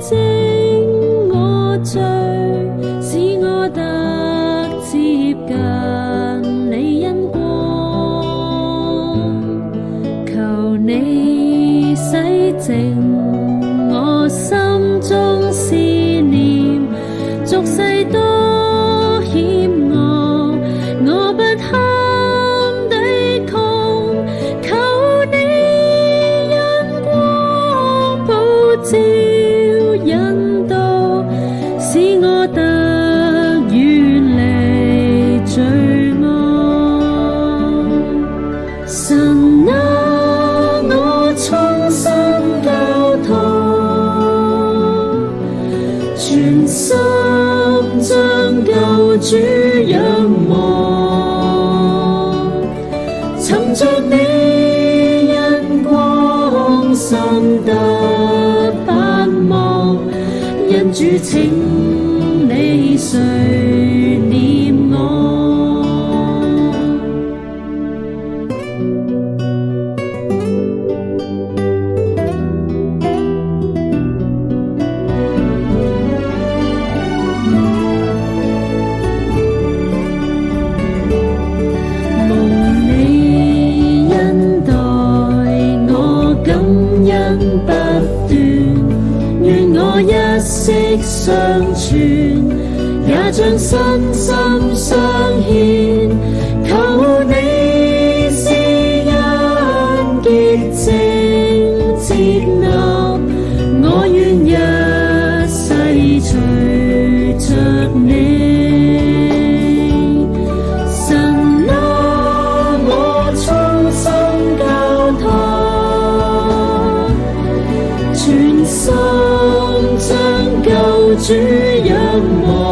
淨我罪，使我得接近你恩光。求你洗淨我心中思念，俗世多險惡，我不堪抵抗。求你恩光普照引導，使我得遠離罪惡。神啊，我衷心交託，全心將救主仰望，尋着你恩光，心得盼望。因主請你垂念我。一息相傳，也將身心相獻。求你施恩潔淨接納，我願一世隨着你。神啊，我衷心交託，全心將救主仰望。